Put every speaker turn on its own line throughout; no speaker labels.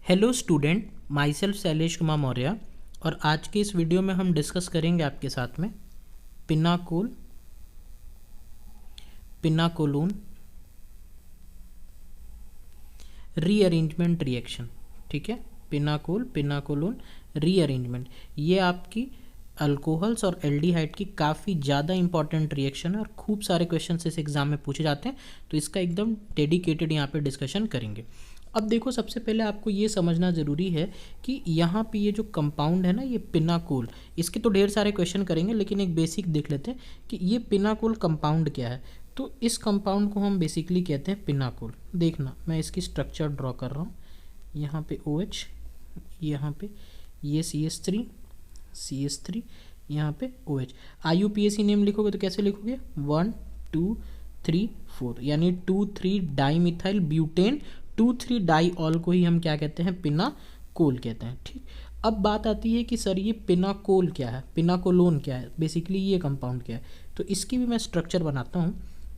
Hello student, my self Shailesh Kumar Maurya. और आज के इस वीडियो में हम डिस्कस करेंगे आपके साथ में पिनाकोल, पिनाकोलोन रीअरेंजमेंट रिएक्शन। ठीक है, पिनाकोल, पिनाकोलोन रीअरेंजमेंट, ये आपकी अल्कोहल्स और एल्डिहाइड की काफ़ी ज़्यादा इंपॉर्टेंट रिएक्शन है और खूब सारे क्वेश्चन इस एग्जाम में पूछे जाते हैं, तो इसका एकदम डेडिकेटेड यहाँ पे डिस्कशन करेंगे। अब देखो, सबसे पहले आपको ये समझना ज़रूरी है कि यहाँ पे ये जो कंपाउंड है ना, ये पिनाकोल, इसके तो ढेर सारे क्वेश्चन करेंगे, लेकिन एक बेसिक देख लेते हैं कि ये पिनाकोल कंपाउंड क्या है। तो इस कंपाउंड को हम बेसिकली कहते हैं पिनाकोल। देखना, मैं इसकी स्ट्रक्चर ड्रॉ कर रहा हूँ। यहाँ पे OH, यहाँ पे ये CH3, यहाँ पे OH। IUPAC नेम लिखोगे तो कैसे लिखोगे? 1 2 3 4, यानी 2,3 डाईमिथाइल ब्यूटेन 2,3 डाईऑल को ही हम क्या कहते हैं? पिनाकोल कहते हैं। ठीक, अब बात आती है कि सर ये पिनाकोल क्या है, पिनाकोलोन क्या है, बेसिकली ये कंपाउंड क्या है। तो इसकी भी मैं स्ट्रक्चर बनाता हूँ।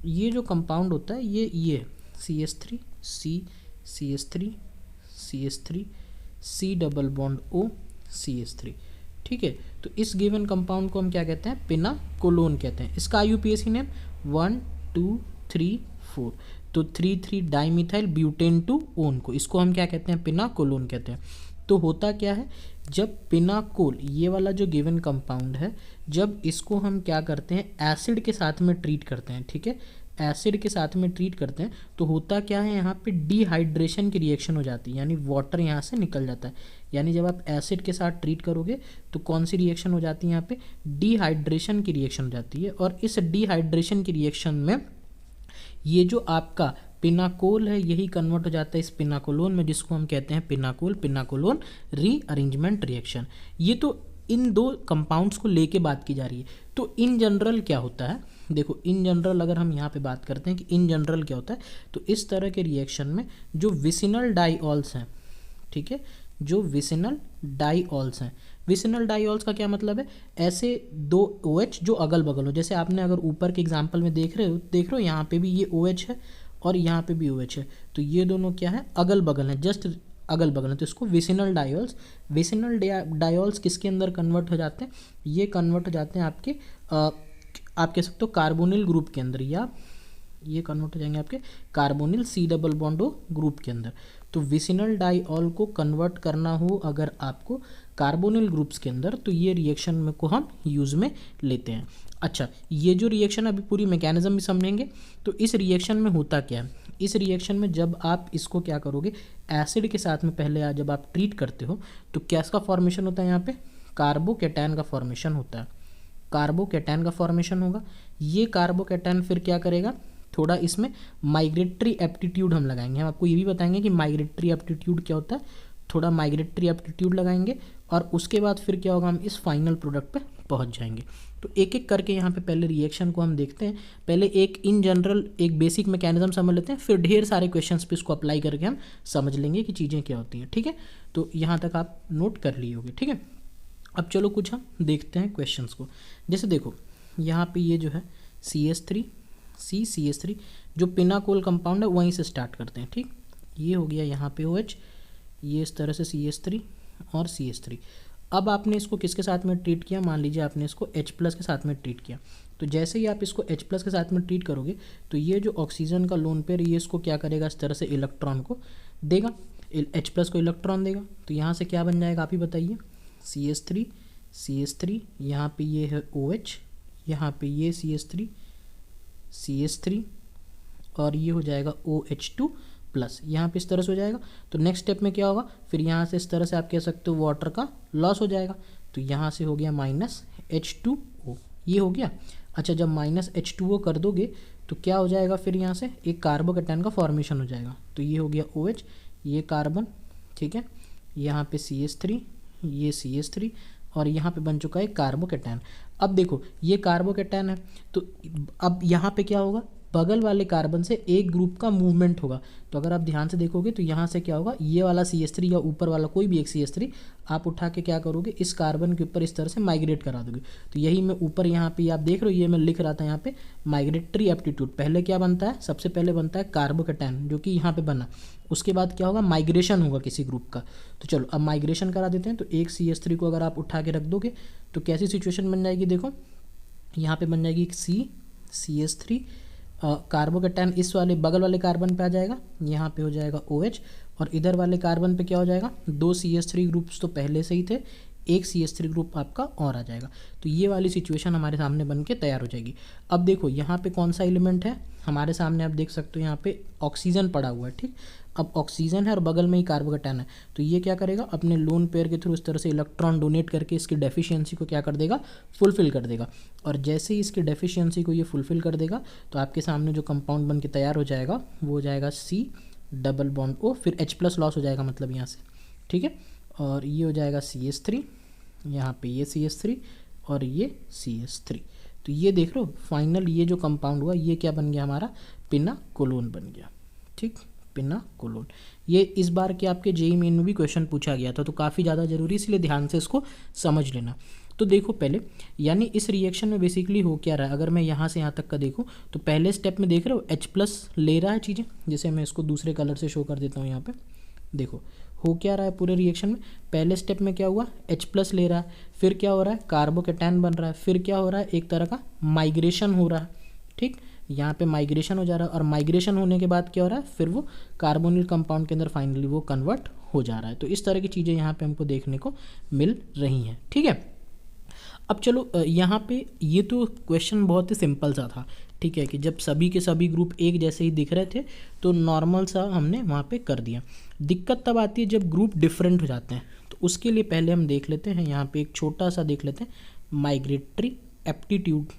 ये जो कंपाउंड होता है ये CH3 CH3 C double bond O CH3। ठीक है, तो इस गिवन कंपाउंड को हम क्या कहते हैं? पिनाकोलोन कहते हैं। इसका IUPAC नेम 1 2 3 4, तो 3,3 डाईमिथाइल ब्यूटेन टू ओन को, इसको हम क्या कहते हैं? पिनाकोलोन कहते हैं। तो होता क्या है, जब पिनाकोल, ये वाला जो गिवन कंपाउंड है, जब इसको हम क्या करते हैं? एसिड के साथ में ट्रीट करते हैं। ठीक है, एसिड के साथ में ट्रीट करते हैं तो होता क्या है, यहाँ पे डिहाइड्रेशन की रिएक्शन हो जाती है, यानी वाटर यहाँ से निकल जाता है। यानी जब आप एसिड के साथ ट्रीट करोगे तो कौन सी रिएक्शन हो जाती है? यहाँ पे डिहाइड्रेशन की रिएक्शन हो जाती है। और इस डिहाइड्रेशन की रिएक्शन में ये जो आपका पिनाकोल है, यही कन्वर्ट हो जाता है इस पिनाकोलोन में, जिसको हम कहते हैं पिनाकोल, पिनाकोलोन रीअरेंजमेंट रिएक्शन। ये तो इन दो कंपाउंड्स को लेके बात की जा रही है। तो इन जनरल क्या होता है, देखो इन जनरल अगर हम यहाँ पे बात करते हैं कि इन जनरल क्या होता है, तो इस तरह के रिएक्शन में जो विसिनल डाईऑल्स हैं, ठीक है, जो विसिनल डाईऑल्स हैं, विसिनल डाईऑल्स का क्या मतलब है? ऐसे दो OH जो अगल बगल हो, जैसे आपने अगर ऊपर के एग्जाम्पल में देख रहे हो यहाँ पे भी ये OH है और यहाँ पे भी OH है, तो ये दोनों क्या है? अगल बगल हैं, जस्ट अगल बगल हैं, तो इसको विसिनल डाईऑल्स। विसिनल डाईऑल्स किसके अंदर कन्वर्ट हो जाते हैं? ये कन्वर्ट हो जाते हैं आपके आप कह सकते हो कार्बोनिल ग्रुप के अंदर, या ये कन्वर्ट हो जाएंगे आपके carbonyl C double bond O group के अंदर। तो विसिनल डाईऑल को कन्वर्ट करना हो अगर आपको कार्बोनिल ग्रुप्स के अंदर, तो ये रिएक्शन में को हम यूज़ में लेते हैं। अच्छा, ये जो रिएक्शन अभी पूरी मैकेनिज्म भी समझेंगे। तो इस रिएक्शन में होता क्या है? इस रिएक्शन में जब आप इसको क्या करोगे, एसिड के साथ में पहले जब आप ट्रीट करते हो, तो क्या इसका फॉर्मेशन होता है? यहाँ पे कार्बोकेटायन का फॉर्मेशन होता है, कार्बोकेटायन का फॉर्मेशन होगा। ये कार्बोकेटायन फिर क्या करेगा, थोड़ा इसमें माइग्रेटरी एप्टीट्यूड हम लगाएंगे। हम आपको ये भी बताएंगे कि माइग्रेटरी एप्टीट्यूड क्या होता है, थोड़ा माइग्रेटरी एप्टीट्यूड लगाएंगे और उसके बाद फिर क्या होगा, हम इस फाइनल प्रोडक्ट पे पहुंच जाएंगे। तो एक एक करके यहाँ पे पहले रिएक्शन को हम देखते हैं। पहले एक इन जनरल एक बेसिक मैकेनिज्म समझ लेते हैं, फिर ढेर सारे क्वेश्चंस पे इसको अप्लाई करके हम समझ लेंगे कि चीज़ें क्या होती हैं। ठीक है, तो यहाँ तक आप नोट कर लिए होगे। ठीक है, अब चलो कुछ हम देखते हैं क्वेश्चंस को। जैसे देखो, यहाँ पे ये जो है CH3 जो पिनाकोल कंपाउंड है वहीं से स्टार्ट करते हैं। ठीक, ये हो गया यहाँ पे OH, ये इस तरह से CH3 और CH3। अब आपने इसको किसके साथ में ट्रीट किया? मान लीजिए आपने इसको H+ के साथ में ट्रीट किया। तो जैसे ही आप इसको H+ के साथ में ट्रीट करोगे तो ये जो ऑक्सीजन का लोन पेयर, ये इसको क्या करेगा, इस तरह से इलेक्ट्रॉन को देगा, H+ को इलेक्ट्रॉन देगा। तो यहाँ से क्या बन जाएगा, आप ही बताइए? CH3 यहाँ पे ये है OH, यहाँ पे ये CH3 और ये हो जाएगा OH2+, यहाँ पे इस तरह से हो जाएगा। तो नेक्स्ट स्टेप में क्या होगा, फिर यहाँ से इस तरह से आप कह सकते हो वाटर का लॉस हो जाएगा। तो यहाँ से हो गया -H2O, ये हो गया। अच्छा, जब -H2O कर दोगे तो क्या हो जाएगा, फिर यहाँ से एक कार्बोकेटायन का फॉर्मेशन हो जाएगा। तो ये हो गया OH, ये कार्बन, ठीक है, यहाँ पे CH3, ये CH3 और यहाँ पे बन चुका है कार्बोकेटायन। अब देखो, ये कार्बोकेटायन है, तो अब यहाँ पे क्या होगा, बगल वाले कार्बन से एक ग्रुप का मूवमेंट होगा। तो अगर आप ध्यान से देखोगे तो यहाँ से क्या होगा, ये वाला CH3 या ऊपर वाला कोई भी एक CH3 आप उठा के क्या करोगे, इस कार्बन के ऊपर इस तरह से माइग्रेट करा दोगे। तो यही मैं ऊपर यहाँ पे आप देख रहे हो, ये मैं लिख रहा था यहाँ पे माइग्रेटरी एप्टीट्यूड। पहले क्या बनता है, सबसे पहले बनता है कार्बोकैटायन जो कि यहाँ पे बना, उसके बाद क्या होगा, माइग्रेशन होगा किसी ग्रुप का। तो चलो अब माइग्रेशन करा देते हैं। तो एक CH3 को अगर आप उठा के रख दोगे तो कैसी सिचुएशन बन जाएगी, देखो यहाँ पे बन जाएगी एक CH3, कार्बोकैटायन इस वाले बगल वाले कार्बन पे आ जाएगा, यहाँ पे हो जाएगा OH, और इधर वाले कार्बन पे क्या हो जाएगा, 2 CH3 ग्रुप्स तो पहले से ही थे, एक CH3 ग्रुप आपका और आ जाएगा। तो ये वाली सिचुएशन हमारे सामने बन के तैयार हो जाएगी। अब देखो यहाँ पे कौन सा एलिमेंट है हमारे सामने, आप देख सकते हो यहाँ पे ऑक्सीजन पड़ा हुआ है, ठीक। अब ऑक्सीजन है और बगल में ही कार्बोकैटायन है, तो ये क्या करेगा, अपने लोन पेयर के थ्रू इस तरह से इलेक्ट्रॉन डोनेट करके इसकी डेफिशिएंसी को क्या कर देगा, फुलफिल कर देगा। और जैसे ही इसकी डेफिशिएंसी को ये फुलफिल कर देगा तो आपके सामने जो कंपाउंड बन के तैयार हो जाएगा वो हो जाएगा C+O, फिर H+ लॉस हो जाएगा मतलब यहाँ से, ठीक है। और ये हो जाएगा CH3, यहाँ पे ये CH3 और ये CH3। तो ये देख लो फाइनल ये जो कंपाउंड हुआ ये क्या बन गया, हमारा पिनाकोलोन बन गया, ठीक, पिनाकोलोन। ये इस बार के आपके JEE मेन में भी क्वेश्चन पूछा गया था, तो काफ़ी ज़्यादा जरूरी, इसलिए ध्यान से इसको समझ लेना। तो देखो पहले, यानी इस रिएक्शन में बेसिकली हो क्या रहा है, अगर मैं यहाँ से यहाँ तक का देखूँ तो पहले स्टेप में देख रहे हो H+ ले रहा है चीज़ें, जैसे मैं इसको दूसरे कलर से शो कर देता हूँ। यहाँ पे देखो हो क्या रहा है पूरे रिएक्शन में, पहले स्टेप में क्या हुआ, H+ ले रहा है, फिर क्या हो रहा है, कार्बोकैटायन बन रहा है, फिर क्या हो रहा है, एक तरह का माइग्रेशन हो रहा है, ठीक। यहाँ पे माइग्रेशन हो जा रहा है, और माइग्रेशन होने के बाद क्या हो रहा है, फिर वो कार्बोनिल कंपाउंड के अंदर फाइनली वो कन्वर्ट हो जा रहा है। तो इस तरह की चीज़ें यहाँ पे हमको देखने को मिल रही हैं, ठीक है। अब चलो यहाँ पे ये तो क्वेश्चन बहुत ही सिंपल सा था, ठीक है, कि जब सभी के सभी ग्रुप एक जैसे ही दिख रहे थे तो नॉर्मल सा हमने वहाँ पे कर दिया। दिक्कत तब आती है जब ग्रुप डिफरेंट हो जाते हैं, तो उसके लिए पहले हम देख लेते हैं, यहाँ पे एक छोटा सा देख लेते हैं माइग्रेटरी एप्टीट्यूड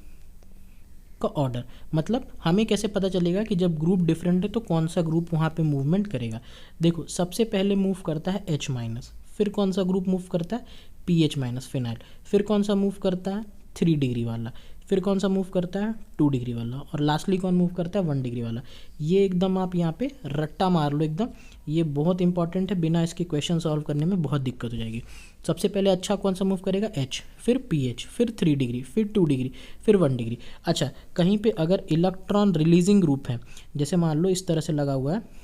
का ऑर्डर। मतलब हमें कैसे पता चलेगा कि जब ग्रुप डिफरेंट है तो कौन सा ग्रुप वहाँ पे मूवमेंट करेगा। देखो सबसे पहले मूव करता है H-, फिर कौन सा ग्रुप मूव करता है PH-, फिनाइल, फिर कौन सा मूव करता है 3 डिग्री वाला, फिर कौन सा मूव करता है 2 डिग्री वाला, और लास्टली कौन मूव करता है 1 डिग्री वाला। ये एकदम आप यहाँ पे रट्टा मार लो एकदम, ये बहुत इंपॉर्टेंट है, बिना इसके क्वेश्चन सॉल्व करने में बहुत दिक्कत हो जाएगी। सबसे पहले अच्छा कौन सा मूव करेगा H, फिर PH, फिर 3 डिग्री, फिर 2 डिग्री, फिर 1 डिग्री। अच्छा कहीं पे अगर इलेक्ट्रॉन रिलीजिंग ग्रुप है, जैसे मान लो इस तरह से लगा हुआ है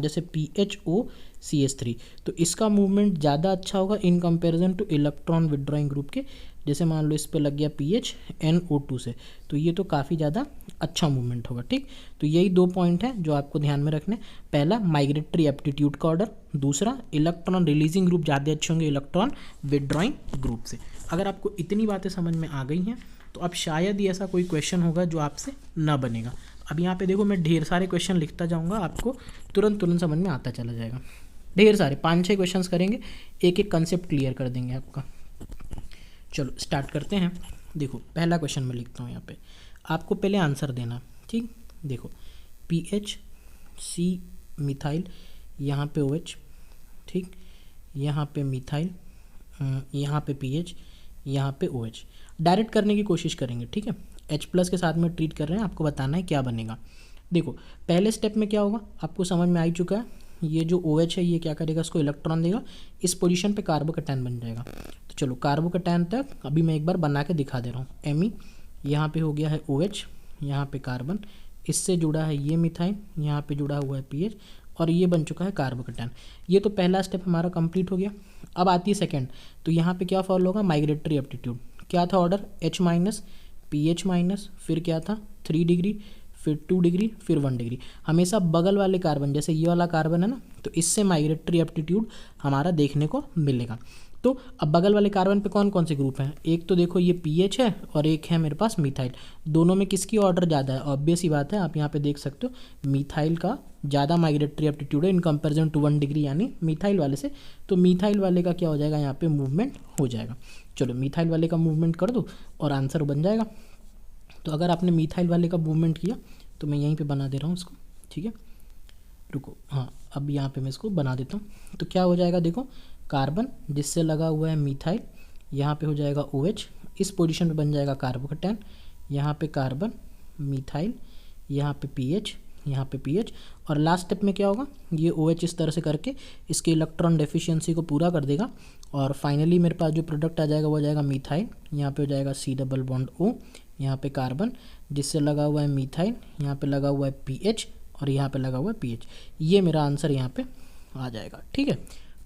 जैसे PHOCH3, तो इसका मूवमेंट ज़्यादा अच्छा होगा in comparison two electron withdrawing group के। जैसे मान लो इस पे लग गया PHNO2 से, तो ये तो काफ़ी ज़्यादा अच्छा मूवमेंट होगा, ठीक। तो यही 2 पॉइंट है जो आपको ध्यान में रखने, पहला माइग्रेटरी एप्टीट्यूड का ऑर्डर, दूसरा इलेक्ट्रॉन रिलीजिंग ग्रुप ज़्यादा अच्छे होंगे इलेक्ट्रॉन विड्रॉइंग ग्रुप से। अगर आपको इतनी बातें समझ में आ गई हैं तो अब शायद ही ऐसा कोई क्वेश्चन होगा जो आपसे ना बनेगा। अब यहाँ पे देखो मैं ढेर सारे क्वेश्चन लिखता जाऊँगा, आपको तुरंत समझ में आता चला जाएगा। ढेर सारे 5-6 क्वेश्चंस करेंगे, एक एक कंसेप्ट क्लियर कर देंगे आपका। चलो स्टार्ट करते हैं। देखो पहला क्वेश्चन मैं लिखता हूँ यहाँ पे, आपको पहले आंसर देना, ठीक। देखो PHC मिथाइल, यहाँ पे OH, ठीक, यहाँ पे मिथाइल, यहाँ पे PH, यहाँ पे OH। डायरेक्ट करने की कोशिश करेंगे, ठीक है। H+ के साथ में ट्रीट कर रहे हैं, आपको बताना है क्या बनेगा। देखो पहले स्टेप में क्या होगा आपको समझ में आ ही चुका है, ये जो OH है ये क्या करेगा, इसको इलेक्ट्रॉन देगा, इस पोजीशन पे कार्बोकैटायन बन जाएगा। तो चलो कार्बोकैटायन तक अभी मैं एक बार बना के दिखा दे रहा हूँ। Me यहाँ पे हो गया है OH, यहाँ पे कार्बन, इससे जुड़ा है ये मिथाइल, यहाँ पे जुड़ा हुआ है PH, और ये बन चुका है कार्बोकैटायन। ये तो पहला स्टेप हमारा कंप्लीट हो गया। अब आती है सेकेंड, तो यहाँ पे क्या फॉलो होगा, माइग्रेटरी एप्टीट्यूड। क्या था ऑर्डर, H-, PH-, फिर क्या था 3 डिग्री, फिर 2 डिग्री, फिर 1 डिग्री। हमेशा बगल वाले कार्बन, जैसे ये वाला कार्बन है ना, तो इससे माइग्रेटरी एप्टीट्यूड हमारा देखने को मिलेगा। तो अब बगल वाले कार्बन पे कौन कौन से ग्रुप हैं, एक तो देखो ये PH है और एक है मेरे पास मिथाइल। दोनों में किसकी ऑर्डर ज़्यादा है, ऑब्वियस ही बात है, आप यहाँ पे देख सकते हो मिथाइल का ज़्यादा माइग्रेटरी एप्टीट्यूड है इन कंपेरिजन टू 1 डिग्री, यानी मिथाइल वाले से। तो मिथाइल वाले का क्या हो जाएगा, यहाँ पे मूवमेंट हो जाएगा। चलो मिथाइल वाले का मूवमेंट कर दो और आंसर बन जाएगा। तो अगर आपने मिथाइल वाले का मूवमेंट किया तो मैं यहीं पे बना दे रहा हूँ इसको, ठीक है, रुको, हाँ अब यहाँ पे मैं इसको बना देता हूँ। तो क्या हो जाएगा, देखो कार्बन जिससे लगा हुआ है मिथाइल, यहाँ पे हो जाएगा OH, इस पोजीशन पे बन जाएगा कार्बोकैटायन, यहाँ पे कार्बन मिथाइल, यहाँ पे पीएच, यहाँ पे पीएच, और लास्ट स्टेप में क्या होगा, ये OH इस तरह से करके इसके इलेक्ट्रॉन डेफिशिएंसी को पूरा कर देगा, और फाइनली मेरे पास जो प्रोडक्ट आ जाएगा वो आ जाएगा मीथाइल। यहाँ पे हो जाएगा C डबल बॉन्ड O, यहाँ पे कार्बन जिससे लगा हुआ है मीथाइल, यहाँ पे लगा हुआ है PH और यहाँ पे लगा हुआ है PH। ये मेरा आंसर यहाँ पे आ जाएगा। ठीक है,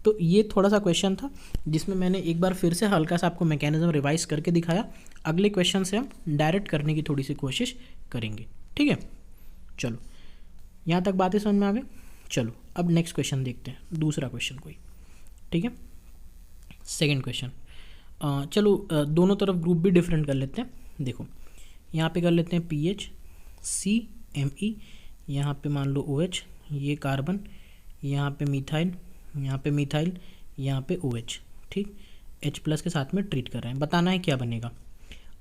तो ये थोड़ा सा क्वेश्चन था जिसमें मैंने एक बार फिर से हल्का सा आपको मैकेनिज्म रिवाइज करके दिखाया। अगले क्वेश्चन से हम डायरेक्ट करने की थोड़ी सी कोशिश करेंगे। ठीक है, चलो यहाँ तक बातें समझ में आ गई। चलो अब नेक्स्ट क्वेश्चन देखते हैं, दूसरा क्वेश्चन कोई। ठीक है, सेकंड क्वेश्चन। चलो दोनों तरफ ग्रुप भी डिफरेंट कर लेते हैं। देखो यहाँ पे कर लेते हैं PH CMe, यहाँ पे मान लो OH, ये कार्बन, यहाँ पे मिथाइल, यहाँ पे मिथाइल, यहाँ पे OH। ठीक, H+ के साथ में ट्रीट कर रहे हैं, बताना है क्या बनेगा।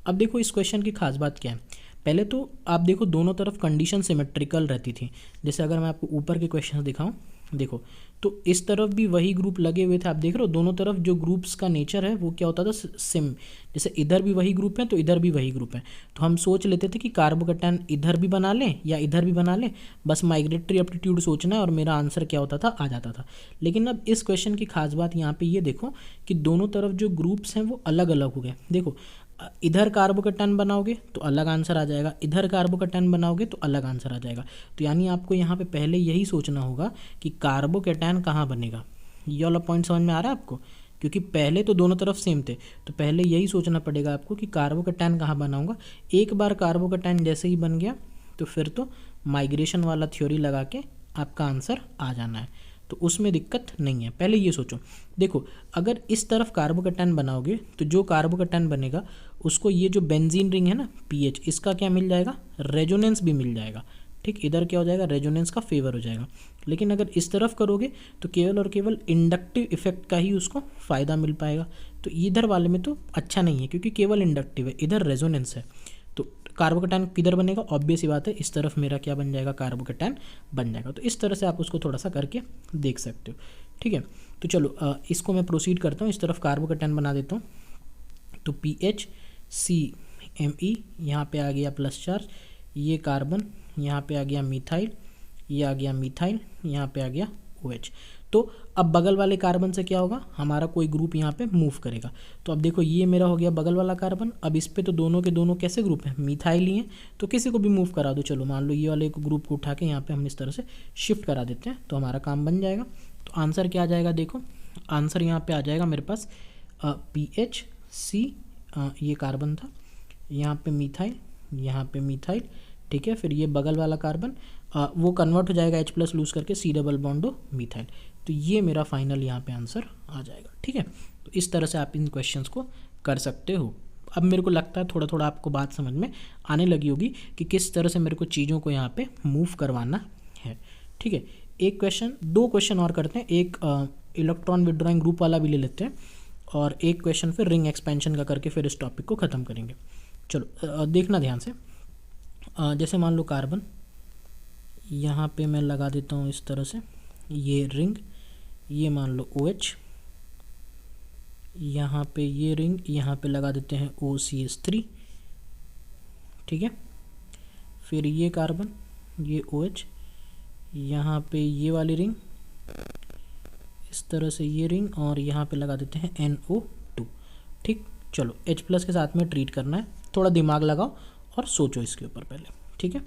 अब देखो इस क्वेश्चन की खास बात क्या है, पहले तो आप देखो दोनों तरफ कंडीशन सिमेट्रिकल रहती थी। जैसे अगर मैं आपको ऊपर के क्वेश्चन दिखाऊं, देखो तो इस तरफ भी वही ग्रुप लगे हुए थे, आप देख रहे हो दोनों तरफ जो ग्रुप्स का नेचर है वो क्या होता था, सेम। जैसे इधर भी वही ग्रुप है तो इधर भी वही ग्रुप है, तो हम सोच लेते थे कि कार्बोकैटायन इधर भी बना लें या इधर भी बना लें, बस माइग्रेटरी एप्टीट्यूड सोचना है और मेरा आंसर क्या होता था, आ जाता था। लेकिन अब इस क्वेश्चन की खास बात यहाँ पे ये देखो कि दोनों तरफ जो ग्रुप्स हैं वो अलग अलग हो गए। देखो इधर कार्बोकैटायन बनाओगे तो अलग आंसर आ जाएगा, इधर कार्बोकैटायन बनाओगे तो अलग आंसर आ जाएगा। तो यानी आपको यहाँ पे पहले यही सोचना होगा कि कार्बोकैटायन कहाँ बनेगा। ये वाला पॉइंट समझ में आ रहा है आपको, क्योंकि पहले तो दोनों तरफ सेम थे, तो पहले यही सोचना पड़ेगा आपको कि कार्बोकैटायन कहाँ बनाऊंगा। एक बार कार्बोकैटायन जैसे ही बन गया तो फिर तो माइग्रेशन वाला थ्योरी लगा के आपका आंसर आ जाना है, तो उसमें दिक्कत नहीं है। पहले ये सोचो, देखो अगर इस तरफ कार्बोकैटायन बनाओगे तो जो कार्बोकैटायन बनेगा उसको ये जो बेंजीन रिंग है ना PH, इसका क्या मिल जाएगा, रेजोनेंस भी मिल जाएगा। ठीक, इधर क्या हो जाएगा, रेजोनेंस का फेवर हो जाएगा। लेकिन अगर इस तरफ करोगे तो केवल और केवल इंडक्टिव इफेक्ट का ही उसको फ़ायदा मिल पाएगा। तो इधर वाले में तो अच्छा नहीं है क्योंकि केवल इंडक्टिव है, इधर रेजोनेंस है। तो कार्बोकैटायन किधर बनेगा, ऑब्वियस ही बात है इस तरफ मेरा क्या बन जाएगा, कार्बोकैटायन बन जाएगा। तो इस तरह से आप उसको थोड़ा सा करके देख सकते हो। ठीक है, तो चलो इसको मैं प्रोसीड करता हूँ, इस तरफ कार्बोकैटायन बना देता हूँ। तो PH CMe, यहाँ पे आ गया प्लस चार्ज, ये कार्बन, यहाँ पे आ गया मिथाइल, ये आ गया मिथाइल, यहाँ पे आ गया OH। तो अब बगल वाले कार्बन से क्या होगा, हमारा कोई ग्रुप यहाँ पे मूव करेगा। तो अब देखो ये मेरा हो गया बगल वाला कार्बन, अब इस पे तो दोनों के दोनों कैसे ग्रुप हैं, मिथाइल ही हैं, तो किसी को भी मूव करा दो। चलो मान लो ये वाले ग्रुप को उठा के यहाँ पे हम इस तरह से शिफ्ट करा देते हैं तो हमारा काम बन जाएगा। तो आंसर क्या आ जाएगा, देखो आंसर यहाँ पर आ जाएगा मेरे पास PH C, ये कार्बन था, यहाँ पे मिथाइल, यहाँ पे मिथाइल। ठीक है, फिर ये बगल वाला कार्बन वो कन्वर्ट हो जाएगा H+ लूज करके C double bond O methyl. तो ये मेरा फाइनल यहाँ पे आंसर आ जाएगा। ठीक है, तो इस तरह से आप इन क्वेश्चंस को कर सकते हो। अब मेरे को लगता है थोड़ा थोड़ा आपको बात समझ में आने लगी होगी कि किस तरह से मेरे को चीज़ों को यहाँ पे मूव करवाना है। ठीक है, एक क्वेश्चन, दो क्वेश्चन और करते हैं, एक इलेक्ट्रॉन विड्रॉइंग ग्रुप वाला भी ले लेते हैं और एक क्वेश्चन फिर रिंग एक्सपेंशन का करके फिर इस टॉपिक को ख़त्म करेंगे। चलो देखना ध्यान से। जैसे मान लो कार्बन, यहाँ पे मैं लगा देता हूँ इस तरह से ये रिंग, ये मान लो OH, यहाँ पे ये रिंग, यहाँ पे लगा देते हैं OCH3। ठीक है, फिर ये कार्बन, ये OH, यहाँ पे ये वाली रिंग, इस तरह से ये रिंग, और यहाँ पे लगा देते हैं NO2। ठीक, चलो H+ के साथ में ट्रीट करना है, थोड़ा दिमाग लगाओ और सोचो इसके ऊपर पहले। ठीक है,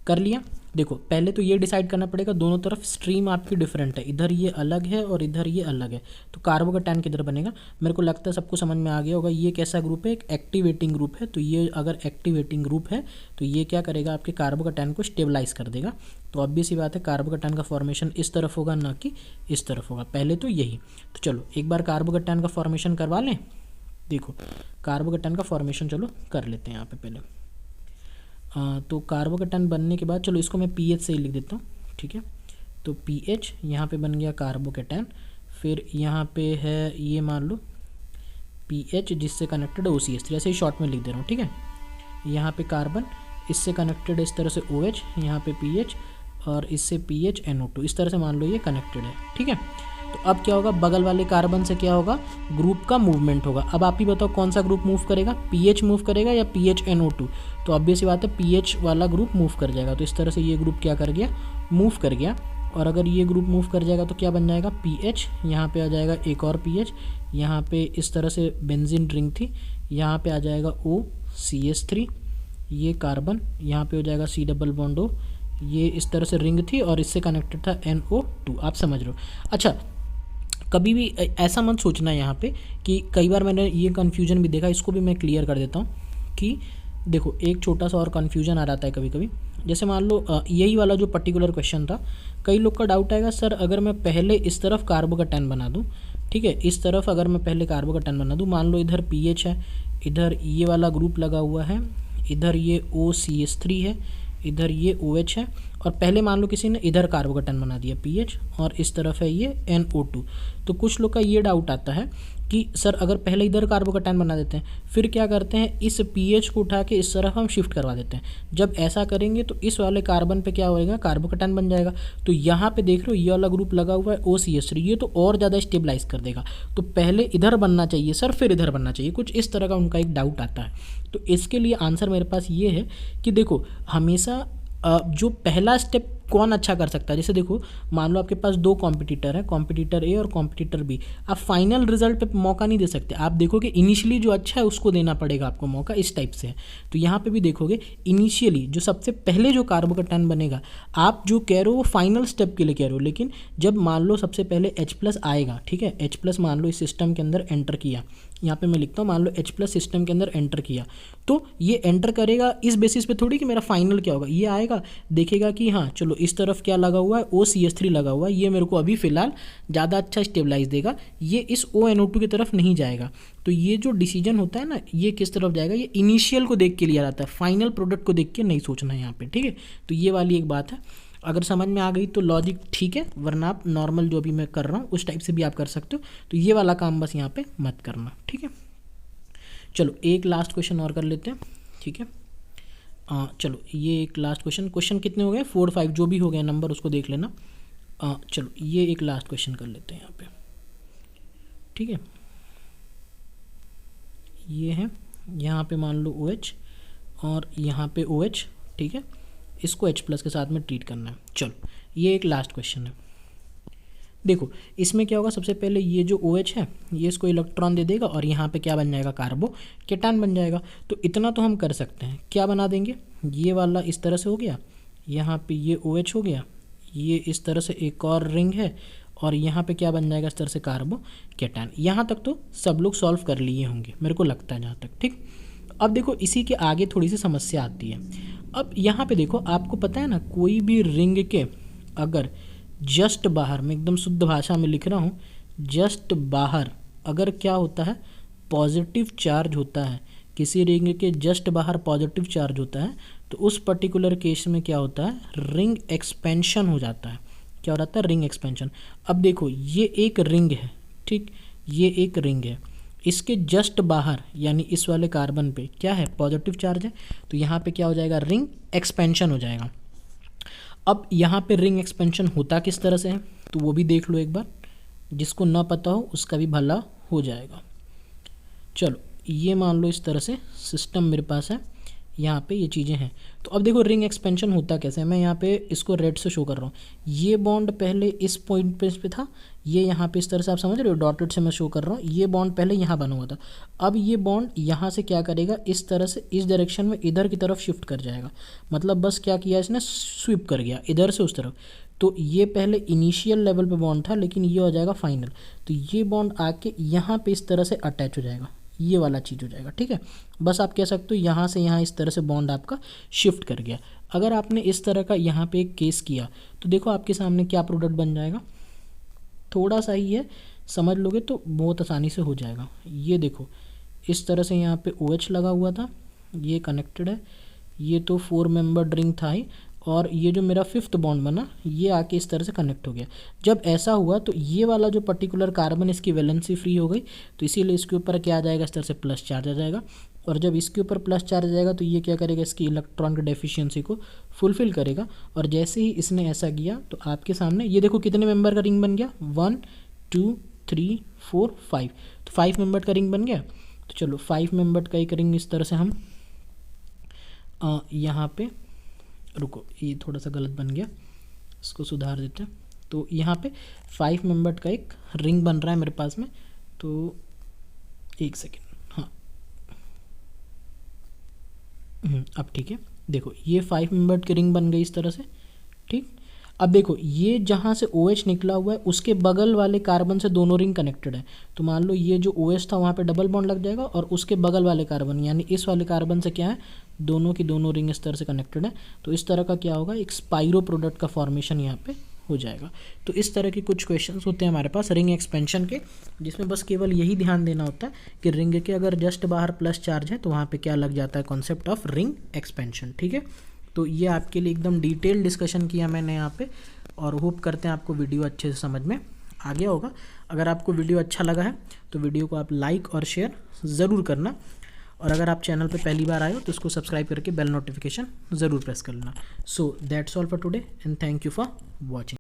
कर लिया। देखो पहले तो ये डिसाइड करना पड़ेगा, दोनों तरफ स्ट्रीम आपकी डिफरेंट है, इधर ये अलग है और इधर ये अलग है, तो कार्बोकैटायन किधर बनेगा। मेरे को लगता है सबको समझ में आ गया होगा ये कैसा ग्रुप है, एक एक्टिवेटिंग ग्रुप है। तो ये अगर एक्टिवेटिंग ग्रुप है तो ये क्या करेगा, आपके कार्बोकैटायन को स्टेबलाइज कर देगा। तो ऑब्वियस ही बात है कार्बोकैटायन का फॉर्मेशन इस तरफ होगा ना कि इस तरफ होगा, पहले तो यही। तो चलो एक बार कार्बोकैटायन का फॉर्मेशन करवा लें। देखो कार्बोकैटायन का फॉर्मेशन चलो कर लेते हैं यहाँ पे पहले। तो कार्बोकैटायन बनने के बाद चलो इसको मैं PH से ही लिख देता हूँ। ठीक है, तो PH यहाँ पे बन गया कार्बोकैटायन, फिर यहाँ पे है ये मान लो PH जिससे कनेक्टेड OCH3, ऐसे ही शॉर्ट में लिख दे रहा हूँ। ठीक है, यहाँ पे कार्बन, इससे कनेक्टेड इस तरह से OH, यहाँ पे PH और इससे PH NO2, इस तरह से मान लो ये कनेक्टेड है। ठीक है, तो अब क्या होगा, बगल वाले कार्बन से क्या होगा, ग्रुप का मूवमेंट होगा। अब आप ही बताओ कौन सा ग्रुप मूव करेगा, पीएच मूव करेगा या PHNO2। तो ऑब्वियस सी बात है पीएच वाला ग्रुप मूव कर जाएगा। तो इस तरह से ये ग्रुप क्या कर गया, मूव कर गया। और अगर ये ग्रुप मूव कर जाएगा तो क्या बन जाएगा, पीएच, यहाँ पे आ जाएगा एक और पीएच, यहाँ पे इस तरह से बेंजीन रिंग थी, यहाँ पे आ जाएगा OCH3, ये कार्बन, यहाँ पे हो जाएगा C डबल बॉन्ड O, ये इस तरह से रिंग थी और इससे कनेक्टेड था NO2। आप समझ रहे हो। अच्छा, कभी भी ऐसा मत सोचना यहाँ पे कि कई बार मैंने ये कन्फ्यूजन भी देखा, इसको भी मैं क्लियर कर देता हूँ कि देखो एक छोटा सा और कन्फ्यूजन आ जाता है कभी कभी। जैसे मान लो यही वाला जो पर्टिकुलर क्वेश्चन था, कई लोग का डाउट आएगा सर अगर मैं पहले इस तरफ कार्बो का 10 बना दूँ, ठीक है, इस तरफ अगर मैं पहले कार्बो का 10 बना दूँ, मान लो इधर पीएच है, इधर ये वाला ग्रुप लगा हुआ है, इधर ये OCH3 है, इधर ये OH है, और पहले मान लो किसी ने इधर कार्बो का 10 बना दिया PH, और इस तरफ है ये NO2। तो कुछ लोग का ये डाउट आता है कि सर अगर पहले इधर कार्बो का 10 बना देते हैं, फिर क्या करते हैं इस पीएच को उठा के इस तरफ हम शिफ्ट करवा देते हैं। जब ऐसा करेंगे तो इस वाले कार्बन पे क्या होएगा, कार्बो का 10 बन जाएगा। तो यहाँ पे देख रहे हो ये वाला ग्रुप लगा हुआ है OCH3, ये तो और ज़्यादा स्टेबलाइज कर देगा। तो पहले इधर बनना चाहिए सर, फिर इधर बनना चाहिए, कुछ इस तरह का उनका एक डाउट आता है। तो इसके लिए आंसर मेरे पास ये है कि देखो हमेशा जो पहला स्टेप कौन अच्छा कर सकता है, जैसे देखो मान लो आपके पास दो कॉम्पिटिटर है, कॉम्पिटिटर ए और कॉम्पिटिटर बी, आप फाइनल रिजल्ट पे मौका नहीं दे सकते। आप देखोगे इनिशियली जो अच्छा है उसको देना पड़ेगा आपको मौका, इस टाइप से है। तो यहाँ पे भी देखोगे इनिशियली जो सबसे पहले जो कार्बो का 10 बनेगा, आप जो कह रहे हो वो फाइनल स्टेप के लिए कह रहे हो, लेकिन जब मान लो सबसे पहले H+ आएगा, ठीक है, H+ मान लो इस सिस्टम के अंदर एंटर किया, यहाँ पे मैं लिखता हूँ मान लो H+ सिस्टम के अंदर एंटर किया, तो ये एंटर करेगा इस बेसिस पे थोड़ी कि मेरा फाइनल क्या होगा, ये आएगा देखेगा कि हाँ चलो इस तरफ क्या लगा हुआ है, OCH3 लगा हुआ है, ये मेरे को अभी फ़िलहाल ज़्यादा अच्छा स्टेबलाइज देगा, ये इस ONO2 की तरफ नहीं जाएगा। तो ये जो डिसीजन होता है ना, ये किस तरफ जाएगा, ये इनिशियल को देख के लिया जाता है, फाइनल प्रोडक्ट को देख के नहीं सोचना है यहाँ पे, ठीक है। तो ये वाली एक बात है, अगर समझ में आ गई तो लॉजिक ठीक है, वरना आप नॉर्मल जो भी मैं कर रहा हूँ उस टाइप से भी आप कर सकते हो। तो ये वाला काम बस यहाँ पे मत करना, ठीक है। चलो एक लास्ट क्वेश्चन और कर लेते हैं, ठीक है। चलो ये एक लास्ट क्वेश्चन कितने हो गए, 4 5 जो भी हो गए नंबर उसको देख लेना। चलो ये एक लास्ट क्वेश्चन कर लेते हैं यहाँ पे, ठीक है। ये है, यहाँ पे मान लो OH और यहाँ पे OH, ठीक है, इसको H+ के साथ में ट्रीट करना है। चलो ये एक लास्ट क्वेश्चन है। देखो इसमें क्या होगा, सबसे पहले ये जो OH है ये इसको इलेक्ट्रॉन दे देगा और यहाँ पे क्या बन जाएगा, कार्बो केटान बन जाएगा। तो इतना तो हम कर सकते हैं, क्या बना देंगे, ये वाला इस तरह से हो गया, यहाँ पे ये OH हो गया, ये इस तरह से एक और रिंग है, और यहाँ पे क्या बन जाएगा इस तरह से कार्बो केटान। यहाँ तक तो सब लोग सॉल्व कर लिए होंगे मेरे को लगता है जहाँ तक, ठीक। अब देखो इसी के आगे थोड़ी सी समस्या आती है। अब यहाँ पे देखो आपको पता है ना, कोई भी रिंग के अगर जस्ट बाहर, मैं एकदम शुद्ध भाषा में लिख रहा हूँ, जस्ट बाहर अगर क्या होता है, पॉजिटिव चार्ज होता है, किसी रिंग के जस्ट बाहर पॉजिटिव चार्ज होता है, तो उस पर्टिकुलर केस में क्या होता है, रिंग एक्सपेंशन हो जाता है। क्या हो जाता है, रिंग एक्सपेंशन। अब देखो ये एक रिंग है, ठीक, ये एक रिंग है, इसके जस्ट बाहर यानी इस वाले कार्बन पे क्या है, पॉजिटिव चार्ज है, तो यहाँ पे क्या हो जाएगा, रिंग एक्सपेंशन हो जाएगा। अब यहाँ पे रिंग एक्सपेंशन होता किस तरह से है, तो वो भी देख लो एक बार, जिसको ना पता हो उसका भी भला हो जाएगा। चलो ये मान लो इस तरह से सिस्टम मेरे पास है, यहाँ पे ये चीज़ें हैं। तो अब देखो रिंग एक्सपेंशन होता कैसे है, मैं यहाँ पे इसको रेड से शो कर रहा हूँ। ये बॉन्ड पहले इस पॉइंट पे था, ये यहाँ पे इस तरह से आप समझ रहे हो, डॉटेड से मैं शो कर रहा हूँ, ये बॉन्ड पहले यहाँ बना हुआ था। अब ये बॉन्ड यहाँ से क्या करेगा, इस तरह से इस डायरेक्शन में इधर की तरफ शिफ्ट कर जाएगा, मतलब बस क्या किया इसने, स्विप कर गया इधर से उस तरफ। तो ये पहले इनिशियल लेवल पे बॉन्ड था, लेकिन ये हो जाएगा फाइनल। तो ये बॉन्ड आके यहाँ पे इस तरह से अटैच हो जाएगा, ये वाला चीज़ हो जाएगा, ठीक है। बस आप कह सकते हो यहाँ से यहाँ इस तरह से बॉन्ड आपका शिफ्ट कर गया। अगर आपने इस तरह का यहाँ पे एक केस किया तो देखो आपके सामने क्या प्रोडक्ट बन जाएगा, थोड़ा सा ही है, समझ लोगे तो बहुत आसानी से हो जाएगा। ये देखो इस तरह से यहाँ पे OH लगा हुआ था, ये कनेक्टेड है, ये तो 4 मेंबर रिंग था ही, और ये जो मेरा 5th बॉन्ड बना ये आके इस तरह से कनेक्ट हो गया। जब ऐसा हुआ तो ये वाला जो पर्टिकुलर कार्बन इसकी वैलेंसी फ्री हो गई, तो इसीलिए इसके ऊपर क्या आ जाएगा, इस तरह से प्लस चार्ज आ जाएगा। और जब इसके ऊपर प्लस चार्ज आ जाएगा तो ये क्या करेगा, इसकी इलेक्ट्रॉन की डेफिशिएंसी को फुलफिल करेगा। और जैसे ही इसने ऐसा किया तो आपके सामने ये देखो कितने मेंबर का रिंग बन गया, 1 2 3 4 5, तो 5 मेंबर का रिंग बन गया। तो चलो 5 मेंबर का एक रिंग इस तरह से हम यहाँ पे, रुको ये थोड़ा सा गलत बन गया, इसको सुधार देते हैं। तो यहाँ पे 5 मेंबर का एक रिंग बन रहा है मेरे पास में। तो एक सेकेंड, हाँ अब ठीक है। देखो ये 5 मेंबर की रिंग बन गई इस तरह से, ठीक। अब देखो ये जहाँ से OH निकला हुआ है उसके बगल वाले कार्बन से दोनों रिंग कनेक्टेड है। तो मान लो ये जो OH था वहाँ पे डबल बॉन्ड लग जाएगा और उसके बगल वाले कार्बन यानी इस वाले कार्बन से क्या है, दोनों की दोनों रिंग इस तरह से कनेक्टेड है। तो इस तरह का क्या होगा, एक स्पाइरो प्रोडक्ट का फॉर्मेशन यहाँ पे हो जाएगा। तो इस तरह के कुछ क्वेश्चंस होते हैं हमारे पास रिंग एक्सपेंशन के, जिसमें बस केवल यही ध्यान देना होता है कि रिंग के अगर जस्ट बाहर प्लस चार्ज है तो वहाँ पे क्या लग जाता है, कॉन्सेप्ट ऑफ रिंग एक्सपेंशन, ठीक है। तो ये आपके लिए एकदम डिटेल डिस्कशन किया मैंने यहाँ पे, और होप करते हैं आपको वीडियो अच्छे से समझ में आ गया होगा। अगर आपको वीडियो अच्छा लगा है तो वीडियो को आप लाइक और शेयर ज़रूर करना, और अगर आप चैनल पे पहली बार आए हो तो इसको सब्सक्राइब करके बेल नोटिफिकेशन ज़रूर प्रेस कर लेना। So that's all for today and thank you for watching.